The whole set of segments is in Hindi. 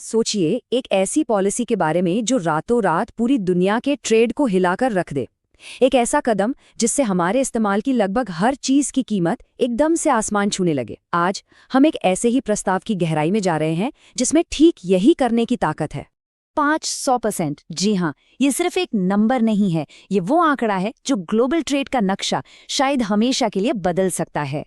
सोचिए एक ऐसी पॉलिसी के बारे में जो रातों रात पूरी दुनिया के ट्रेड को हिलाकर रख दे। एक ऐसा कदम जिससे हमारे इस्तेमाल की लगभग हर चीज की कीमत एकदम से आसमान छूने लगे। आज हम एक ऐसे ही प्रस्ताव की गहराई में जा रहे हैं जिसमें ठीक यही करने की ताकत है। 500%। जी हाँ, ये सिर्फ एक नंबर नहीं है, ये वो आंकड़ा है जो ग्लोबल ट्रेड का नक्शा शायद हमेशा के लिए बदल सकता है।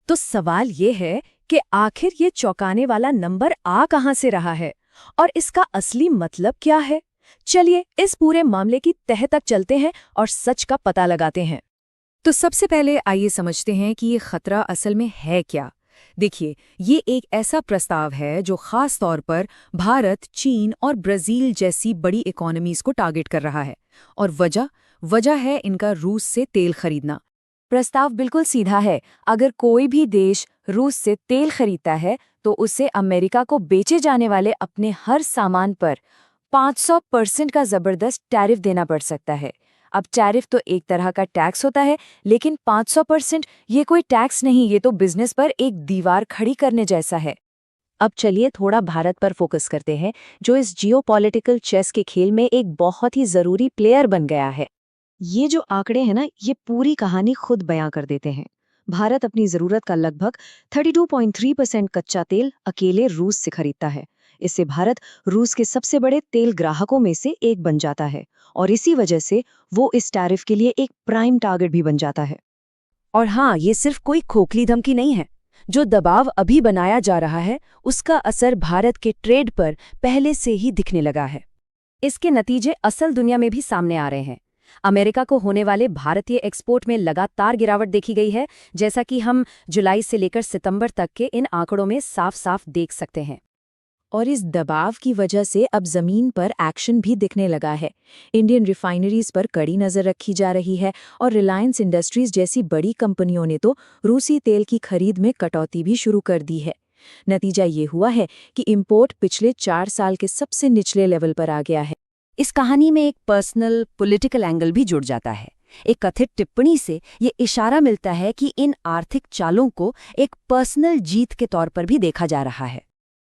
तो सवाल ये है कि आखिर ये चौंकाने वाला नंबर आ कहां से रहा है और इसका असली मतलब क्या है। चलिए इस पूरे मामले की तह तक चलते हैं और सच का पता लगाते हैं। तो सबसे पहले आइए समझते हैं कि ये खतरा असल में है क्या। देखिए, ये एक ऐसा प्रस्ताव है जो खास तौर पर भारत, चीन और ब्राजील जैसी बड़ी इकोनॉमीज को टारगेट कर रहा है। और वजह है इनका रूस से तेल खरीदना। प्रस्ताव बिल्कुल सीधा है। अगर कोई भी देश रूस से तेल खरीदता है तो उसे अमेरिका को बेचे जाने वाले अपने हर सामान पर 500% का जबरदस्त टैरिफ देना पड़ सकता है। अब टैरिफ तो एक तरह का टैक्स होता है, लेकिन 500% ये कोई टैक्स नहीं, ये तो बिजनेस पर एक दीवार खड़ी करने जैसा है। अब चलिए थोड़ा भारत पर फोकस करते हैं, जो इस जियोपॉलिटिकल चेस के खेल में एक बहुत ही जरूरी प्लेयर बन गया है। ये जो आंकड़े हैं ना, ये पूरी कहानी खुद बयां कर देते हैं। भारत अपनी जरूरत का लगभग 32.3% कच्चा तेल अकेले रूस से खरीदता है। इससे भारत रूस के सबसे बड़े तेल ग्राहकों में से एक बन जाता है और इसी वजह से वो इस टैरिफ के लिए एक प्राइम टारगेट भी बन जाता है। और हाँ, ये सिर्फ कोई खोखली धमकी नहीं है। जो दबाव अभी बनाया जा रहा है उसका असर भारत के ट्रेड पर पहले से ही दिखने लगा है। इसके नतीजे असल दुनिया में भी सामने आ रहे हैं। अमेरिका को होने वाले भारतीय एक्सपोर्ट में लगातार गिरावट देखी गई है, जैसा कि हम जुलाई से लेकर सितंबर तक के इन आंकड़ों में साफ साफ देख सकते हैं। और इस दबाव की वजह से अब जमीन पर एक्शन भी दिखने लगा है। इंडियन रिफाइनरीज पर कड़ी नजर रखी जा रही है और रिलायंस इंडस्ट्रीज जैसी बड़ी कंपनियों ने तो रूसी तेल की खरीद में कटौती भी शुरू कर दी है। नतीजा ये हुआ है कि इंपोर्ट पिछले 4 साल के सबसे निचले लेवल पर आ गया है। इस कहानी में एक पर्सनल पॉलिटिकल एंगल भी जुड़ जाता है। एक कथित टिप्पणी से ये इशारा मिलता है कि इन आर्थिक चालों को एक पर्सनल जीत के तौर पर भी देखा जा रहा है।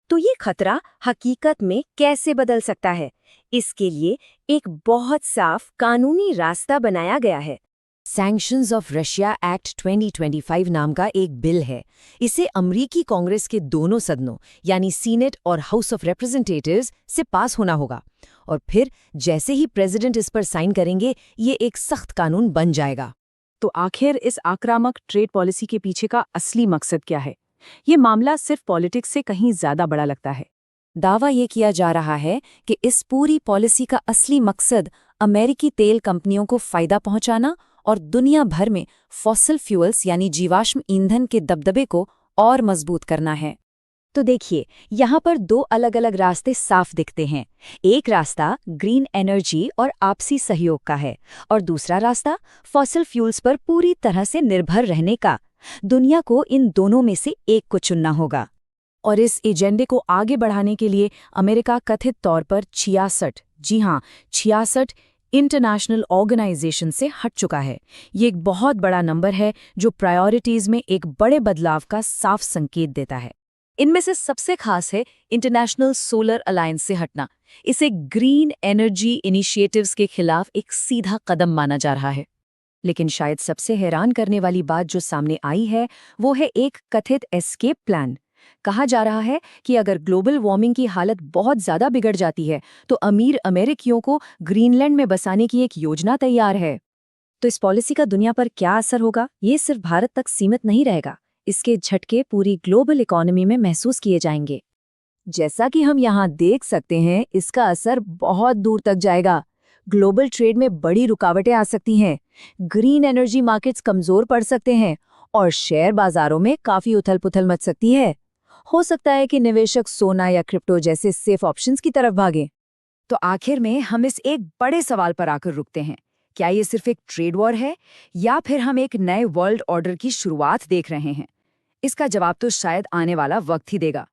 तो ये खतरा हकीकत में कैसे बदल सकता है? इसके लिए एक बहुत साफ कानूनी रास्ता बनाया गया है। सैंक्शंस ऑफ रशिया एक्ट 2025 नाम का एक बिल है। इसे अमरीकी कांग्रेस के दोनों सदनों यानी सीनेट और हाउस ऑफ रिप्रेजेंटेटिव्स से पास होना होगा और फिर जैसे ही प्रेसिडेंट इस पर साइन करेंगे ये एक सख्त कानून बन जाएगा। तो आखिर इस आक्रामक ट्रेड पॉलिसी के पीछे का असली मकसद क्या है? ये मामला सिर्फ पॉलिटिक्स से कहीं ज्यादा बड़ा लगता है। दावा ये किया जा रहा है कि इस पूरी पॉलिसी का असली मकसद अमेरिकी तेल कंपनियों को फायदा पहुंचाना और दुनिया भर में फॉसिल फ्यूल्स यानी जीवाश्म ईंधन के दबदबे को और मजबूत करना है। तो देखिए, यहाँ पर 2 अलग-अलग रास्ते साफ दिखते हैं। एक रास्ता ग्रीन एनर्जी और आपसी सहयोग का है और दूसरा रास्ता फॉसिल फ्यूल्स पर पूरी तरह से निर्भर रहने का। दुनिया को इन दोनों में से एक को चुनना होगा। और इस एजेंडे को आगे बढ़ाने के लिए अमेरिका कथित तौर पर 66, जी हाँ 66 इंटरनेशनल ऑर्गेनाइजेशन से हट चुका है। ये एक बहुत बड़ा नंबर है जो प्रायोरिटीज में एक बड़े बदलाव का साफ संकेत देता है। इनमें से सबसे खास है इंटरनेशनल सोलर अलायंस से हटना। इसे ग्रीन एनर्जी इनिशिएटिव्स के खिलाफ एक सीधा कदम माना जा रहा है। लेकिन शायद सबसे हैरान करने वाली बात जो सामने आई है वो है एक कथित एस्केप प्लान। कहा जा रहा है कि अगर ग्लोबल वार्मिंग की हालत बहुत ज्यादा बिगड़ जाती है तो अमीर अमेरिकियों को ग्रीनलैंड में बसाने की एक योजना तैयार है। तो इस पॉलिसी का दुनिया पर क्या असर होगा? ये सिर्फ भारत तक सीमित नहीं रहेगा, इसके झटके पूरी ग्लोबल इकोनॉमी में महसूस किए जाएंगे। जैसा कि हम यहाँ देख सकते हैं, इसका असर बहुत दूर तक जाएगा। ग्लोबल ट्रेड में बड़ी रुकावटें आ सकती हैं, ग्रीन एनर्जी मार्केट्स कमजोर पड़ सकते हैं और शेयर बाजारों में काफी उथल-पुथल मच सकती है। हो सकता है कि निवेशक सोना या क्रिप्टो जैसे सेफ ऑप्शंस की तरफ भागें। तो आखिर में हम इस एक बड़े सवाल पर आकर रुकते हैं। क्या ये सिर्फ एक ट्रेड वॉर है या फिर हम एक नए वर्ल्ड ऑर्डर की शुरुआत देख रहे हैं? इसका जवाब तो शायद आने वाला वक्त ही देगा।